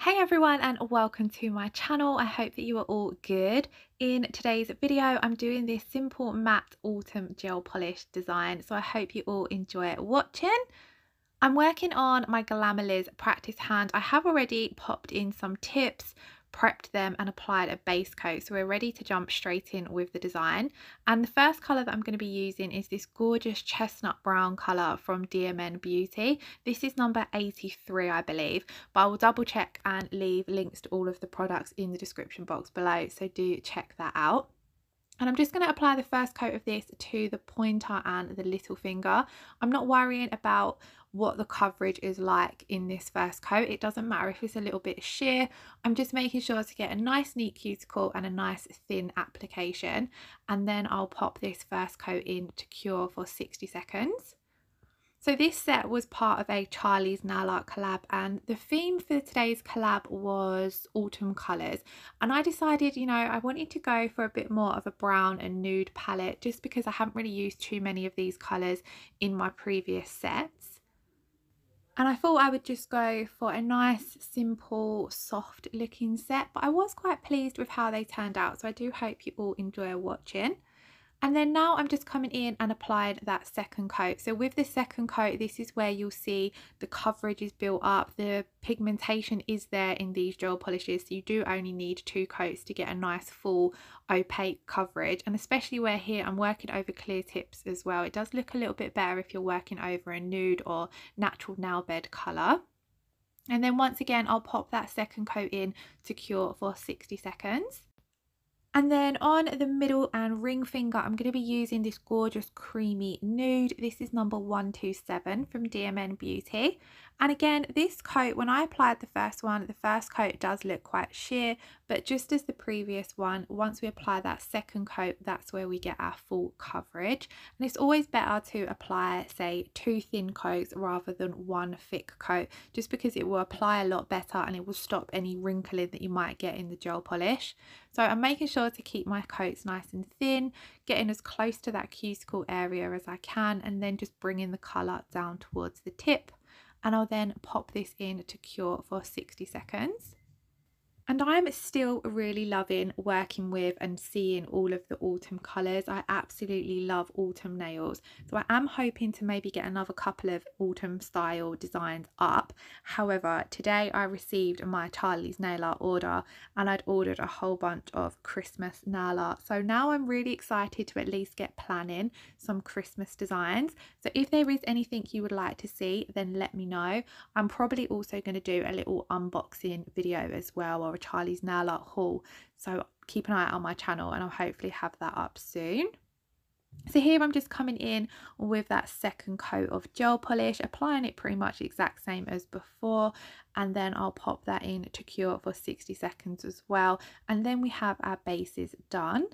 Hey everyone and welcome to my channel. I hope that you are all good. In today's video I'm doing this simple matte autumn gel polish design, so I hope you all enjoy watching. I'm working on my Glamerliz practice hand. I have already popped in some tips, prepped them and applied a base coat, so we're ready to jump straight in with the design. And the first colour that I'm going to be using is this gorgeous chestnut brown colour from DMN Beauty. This is number 83 I believe, but I will double check and leave links to all of the products in the description box below, so do check that out. And I'm just going to apply the first coat of this to the pointer and the little finger. I'm not worrying about what the coverage is like in this first coat. It doesn't matter if it's a little bit sheer. I'm just making sure to get a nice neat cuticle and a nice thin application. And then I'll pop this first coat in to cure for 60 seconds. So this set was part of a Charlie's Nail Art collab, and the theme for today's collab was autumn colours, and I decided, I wanted to go for a bit more of a brown and nude palette just because I haven't really used too many of these colours in my previous sets. And I thought I would just go for a nice, simple, soft looking set, but I was quite pleased with how they turned out, so I do hope you all enjoy watching. And then now I'm just coming in and applying that second coat. So with the second coat, this is where you'll see the coverage is built up. The pigmentation is there in these gel polishes. So you do only need 2 coats to get a nice full opaque coverage. And especially where here I'm working over clear tips as well. It does look a little bit better if you're working over a nude or natural nail bed colour. And then once again, I'll pop that second coat in to cure for 60 seconds. And then on the middle and ring finger, I'm going to be using this gorgeous creamy nude. This is number 127 from DMN Beauty. And again, this coat, when I applied the first coat does look quite sheer, but just as the previous one, once we apply that second coat, that's where we get our full coverage. And it's always better to apply, say, 2 thin coats rather than 1 thick coat, just because it will apply a lot better and it will stop any wrinkling that you might get in the gel polish. So I'm making sure to keep my coats nice and thin, getting as close to that cuticle area as I can, and then just bringing the colour down towards the tip. And I'll then pop this in to cure for 60 seconds. And I'm still really loving working with and seeing all of the autumn colours. I absolutely love autumn nails. So I am hoping to maybe get another couple of autumn style designs up. However, today I received my Charlie's Nail Art order and I'd ordered a whole bunch of Christmas nail art. So now I'm really excited to at least get planning some Christmas designs. So if there is anything you would like to see, then let me know. I'm probably also going to do a little unboxing video as well, or a Charlie's Nail Art haul, so keep an eye out on my channel and I'll hopefully have that up soon. So here I'm just coming in with that second coat of gel polish, applying it pretty much the exact same as before, and then I'll pop that in to cure for 60 seconds as well, and then we have our bases done.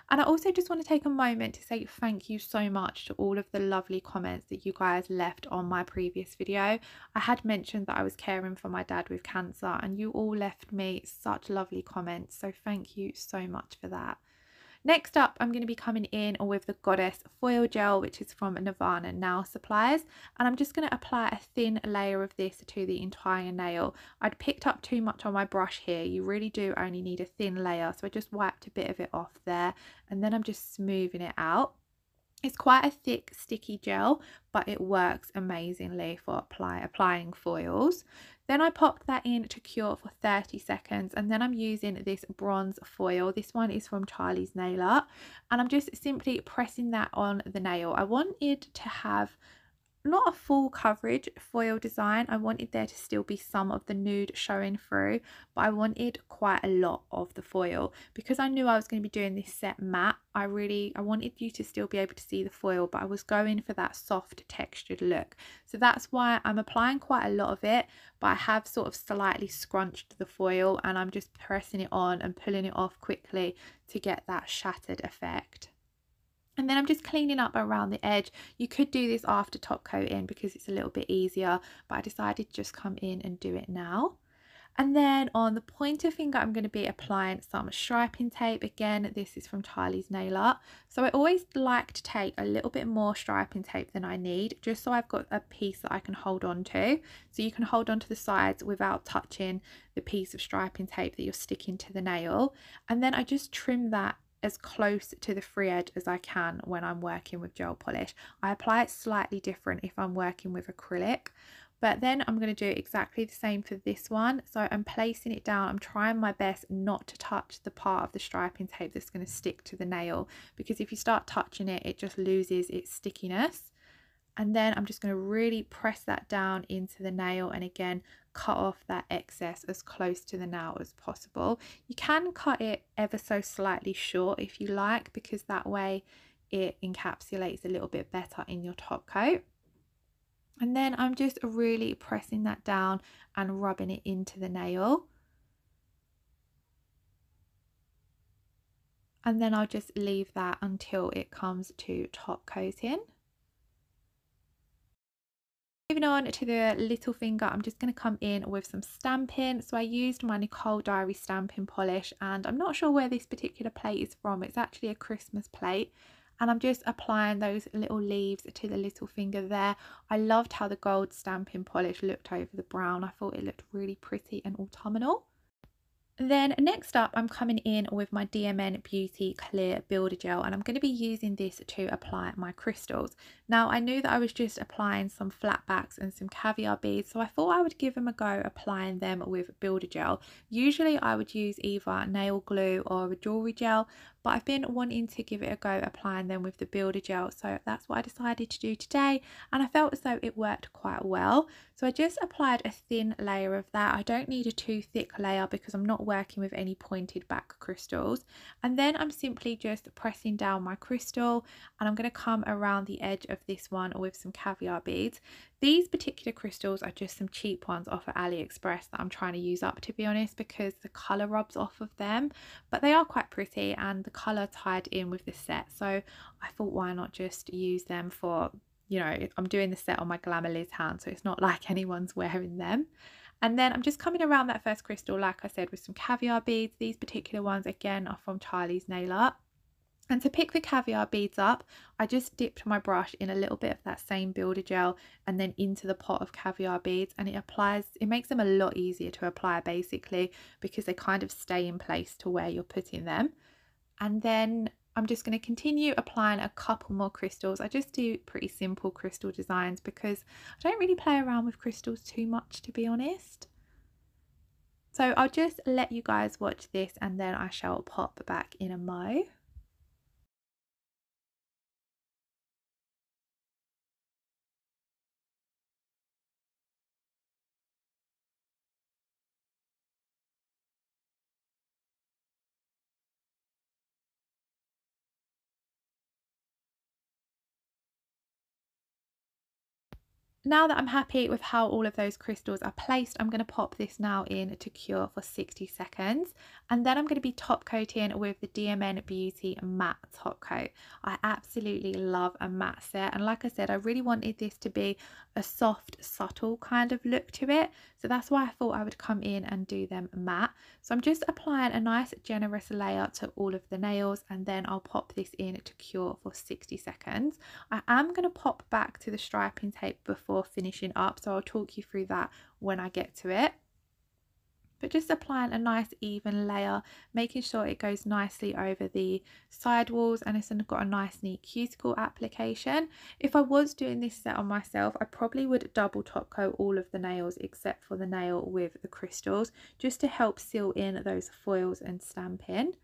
And I also just want to take a moment to say thank you so much to all of the lovely comments that you guys left on my previous video. I had mentioned that I was caring for my dad with cancer and you all left me such lovely comments, so thank you so much for that. Next up, I'm going to be coming in with the Goddess Foil Gel, which is from Nirvana Nail Supplies. And I'm just going to apply a thin layer of this to the entire nail. I'd picked up too much on my brush here. You really do only need a thin layer. So I just wiped a bit of it off there. And then I'm just smoothing it out. It's quite a thick, sticky gel, but it works amazingly for applying foils. Then I popped that in to cure for 30 seconds, and then I'm using this bronze foil. This one is from Charlie's Nail Art, and I'm just simply pressing that on the nail. I wanted to have not a full coverage foil design. I wanted there to still be some of the nude showing through, but I wanted quite a lot of the foil because I knew I was going to be doing this set matte. I wanted you to still be able to see the foil, but I was going for that soft textured look. So that's why I'm applying quite a lot of it, but I have sort of slightly scrunched the foil and I'm just pressing it on and pulling it off quickly to get that shattered effect. And then I'm just cleaning up around the edge. You could do this after top coating because it's a little bit easier, but I decided to just come in and do it now. And then on the pointer finger, I'm going to be applying some striping tape. Again, this is from Charlie's Nail Art. So I always like to take a little bit more striping tape than I need, just so I've got a piece that I can hold on to. So you can hold on to the sides without touching the piece of striping tape that you're sticking to the nail. And then I just trim that as close to the free edge as I can when I'm working with gel polish. I apply it slightly different if I'm working with acrylic. But then I'm going to do exactly the same for this one. So I'm placing it down. I'm trying my best not to touch the part of the striping tape that's going to stick to the nail, because if you start touching it, it just loses its stickiness. And then I'm just going to really press that down into the nail, and again cut off that excess as close to the nail as possible. You can cut it ever so slightly short if you like, because that way it encapsulates a little bit better in your top coat. And then I'm just really pressing that down and rubbing it into the nail. And then I'll just leave that until it comes to top coating. Moving on to the little finger, I'm just going to come in with some stamping. So I used my Nicole Diary stamping polish, and I'm not sure where this particular plate is from. It's actually a Christmas plate. And I'm just applying those little leaves to the little finger there. I loved how the gold stamping polish looked over the brown. I thought it looked really pretty and autumnal. Then next up, I'm coming in with my DMN Beauty Clear Builder Gel, and I'm going to be using this to apply my crystals. Now, I knew that I was just applying some flat backs and some caviar beads, so I thought I would give them a go applying them with Builder Gel. Usually I would use either nail glue or a jewellery gel, but I've been wanting to give it a go applying them with the Builder Gel, so that's what I decided to do today, and I felt as though it worked quite well. So I just applied a thin layer of that. I don't need a too thick layer because I'm not working with any pointed back crystals. And then I'm simply just pressing down my crystal, and I'm going to come around the edge of this one with some caviar beads. These particular crystals are just some cheap ones off of AliExpress that I'm trying to use up, to be honest, because the colour rubs off of them, but they are quite pretty and the colour tied in with the set. So I thought, why not just use them for, you know, I'm doing the set on my Glamerliz hand, so it's not like anyone's wearing them. And then I'm just coming around that first crystal, like I said, with some caviar beads. These particular ones, again, are from Charlie's Nail Art. And to pick the caviar beads up, I just dipped my brush in a little bit of that same builder gel and then into the pot of caviar beads, and it makes them a lot easier to apply basically, because they kind of stay in place to where you're putting them. And then I'm just going to continue applying a couple more crystals. I just do pretty simple crystal designs because I don't really play around with crystals too much, to be honest. So I'll just let you guys watch this and then I shall pop back in a mo. Now that I'm happy with how all of those crystals are placed, I'm going to pop this now in to cure for 60 seconds. And then I'm going to be top coating with the DMN Beauty matte top coat. I absolutely love a matte set. And like I said, I really wanted this to be a soft, subtle kind of look to it. So that's why I thought I would come in and do them matte. So I'm just applying a nice generous layer to all of the nails, and then I'll pop this in to cure for 60 seconds. I am going to pop back to the striping tape before finishing up, so I'll talk you through that when I get to it. But just applying a nice even layer, making sure it goes nicely over the sidewalls and it's got a nice neat cuticle application. If I was doing this set on myself, I probably would double top coat all of the nails except for the nail with the crystals, just to help seal in those foils and stamp in.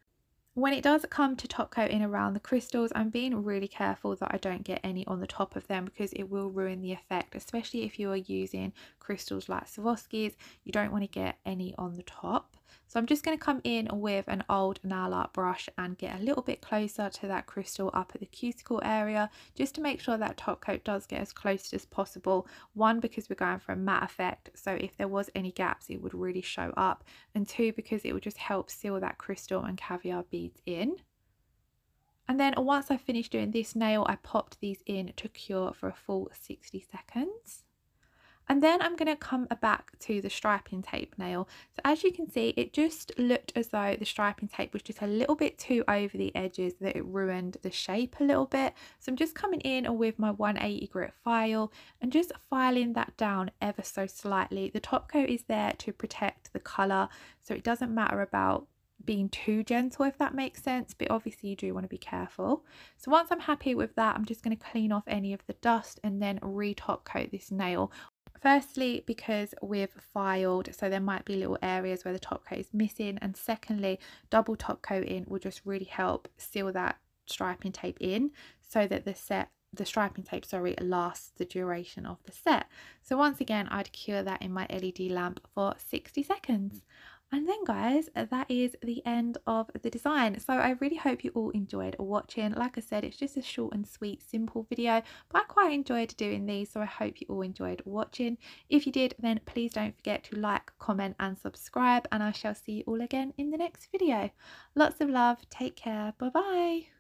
When it does come to top coating around the crystals, I'm being really careful that I don't get any on the top of them, because it will ruin the effect, especially if you are using crystals like Swarovskis. You don't want to get any on the top. So I'm just going to come in with an old nail art brush and get a little bit closer to that crystal up at the cuticle area, just to make sure that top coat does get as close as possible. One, because we're going for a matte effect, so if there was any gaps it would really show up, and two, because it would just help seal that crystal and caviar beads in. And then once I finished doing this nail, I popped these in to cure for a full 60 seconds. And then I'm going to come back to the striping tape nail. So as you can see, it just looked as though the striping tape was just a little bit too over the edges, that it ruined the shape a little bit. So I'm just coming in with my 180 grit file and just filing that down ever so slightly. The top coat is there to protect the colour, so it doesn't matter about being too gentle, if that makes sense, but obviously you do want to be careful. So once I'm happy with that, I'm just going to clean off any of the dust and then re-top coat this nail. Firstly, because we've filed, so there might be little areas where the top coat is missing, and secondly, double top coating will just really help seal that striping tape in so that the striping tape, sorry, lasts the duration of the set. So once again, I'd cure that in my LED lamp for 60 seconds. And then guys, that is the end of the design. So I really hope you all enjoyed watching. Like I said, it's just a short and sweet, simple video, but I quite enjoyed doing these, so I hope you all enjoyed watching. If you did, then please don't forget to like, comment and subscribe, and I shall see you all again in the next video. Lots of love, take care, bye bye.